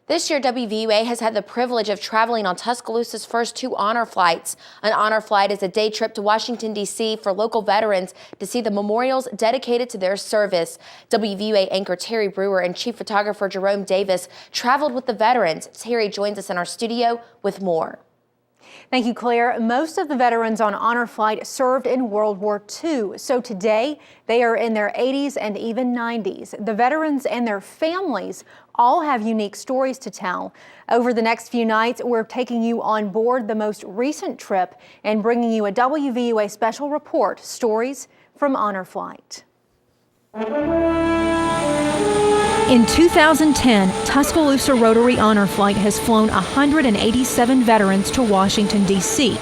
This year, WVUA has had the privilege of traveling on Tuscaloosa's first 2 honor flights. An honor flight is a day trip to Washington, D.C. for local veterans to see the memorials dedicated to their service. WVUA anchor Terry Brewer and chief photographer Jerome Davis traveled with the veterans. Terry joins us in our studio with more. Thank you, Claire. Most of the veterans on honor flight served in World War II. So today, they are in their 80s and even 90s. The veterans and their families all have unique stories to tell. Over the next few nights, we're taking you on board the most recent trip and bringing you a WVUA special report, Stories from Honor Flight. In 2010, Tuscaloosa Rotary Honor Flight has flown 187 veterans to Washington, D.C.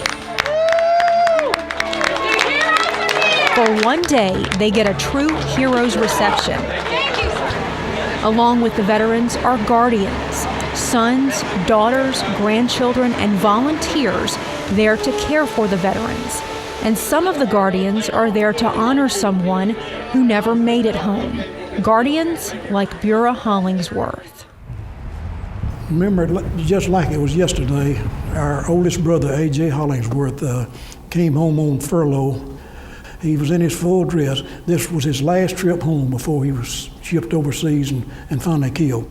For one day, they get a true hero's reception. Along with the veterans are guardians, sons, daughters, grandchildren, and volunteers there to care for the veterans. And some of the guardians are there to honor someone who never made it home. Guardians like Bura Hollingsworth. Remember, just like it was yesterday, our oldest brother, A.J. Hollingsworth, came home on furlough. He was in his full dress. This was his last trip home before he was shipped overseas and finally killed.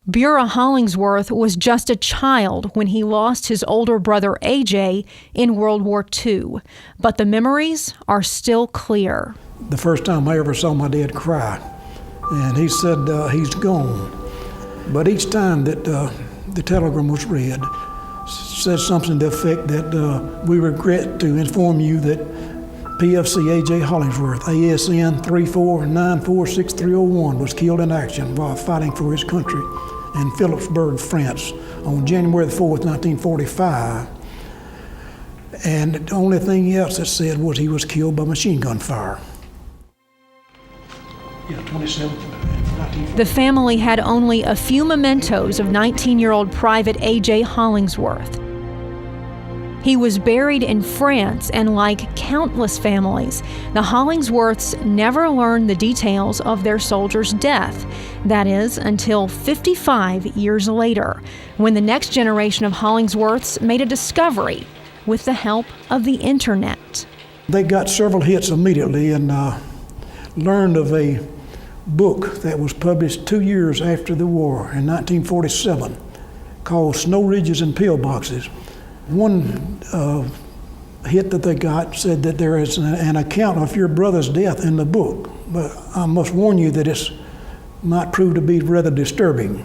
Bura Hollingsworth was just a child when he lost his older brother, A.J., in World War II. But the memories are still clear. The first time I ever saw my dad cry, and he said he's gone. But each time that the telegram was read, said something to the effect that we regret to inform you that PFC A.J. Hollingsworth, ASN 34946301, was killed in action while fighting for his country in Philipsburg, France on January the 4th, 1945. And the only thing else it said was he was killed by machine gun fire. The family had only a few mementos of 19-year-old Private A.J. Hollingsworth. He was buried in France, and like countless families, the Hollingsworths never learned the details of their soldier's death. That is, until 55 years later, when the next generation of Hollingsworths made a discovery with the help of the internet. They got several hits immediately and learned of a book that was published 2 years after the war in 1947 called Snow Ridges and Pillboxes. One hit that they got said that there is an account of your brother's death in the book, but I must warn you that it might prove to be rather disturbing.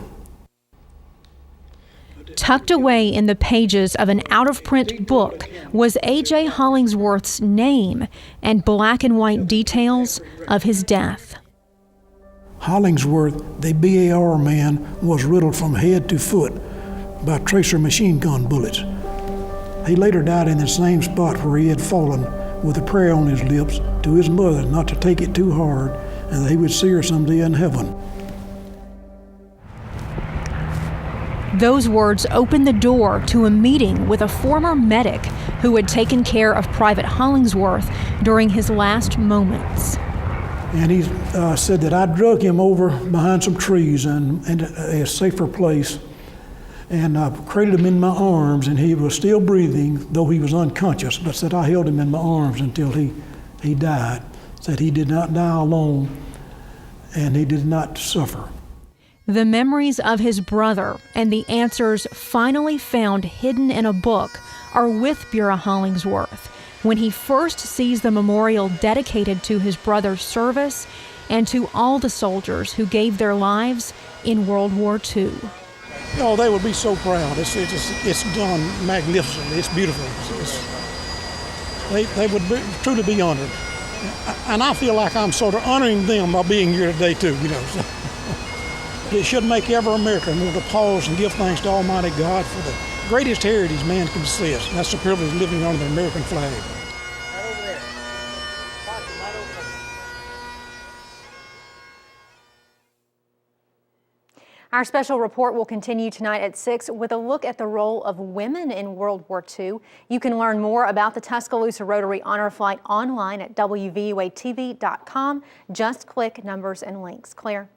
Tucked away in the pages of an out-of-print book was A.J. Hollingsworth's name and black and white details of his death. Hollingsworth, the BAR man, was riddled from head to foot by tracer machine gun bullets. He later died in the same spot where he had fallen, with a prayer on his lips to his mother not to take it too hard and that he would see her someday in heaven. Those words opened the door to a meeting with a former medic who had taken care of Private Hollingsworth during his last moments. And he said that I drug him over behind some trees and a safer place, and I cradled him in my arms, and he was still breathing, though he was unconscious, but said I held him in my arms until he died. Said he did not die alone, and he did not suffer. The memories of his brother and the answers finally found hidden in a book are with Bura Hollingsworth when he first sees the memorial dedicated to his brother's service and to all the soldiers who gave their lives in World War II. Oh, they would be so proud. It's done magnificently. It's beautiful. They would truly be honored. And I feel like I'm sort of honoring them by being here today too, you know. So. It should make every American want to pause and give thanks to Almighty God for the greatest heritage man can possess. That's the privilege of living under the American flag. Right over there. Right over there. Our special report will continue tonight at 6 with a look at the role of women in World War II. You can learn more about the Tuscaloosa Rotary Honor Flight online at WVUATV.com. Just click numbers and links. Claire?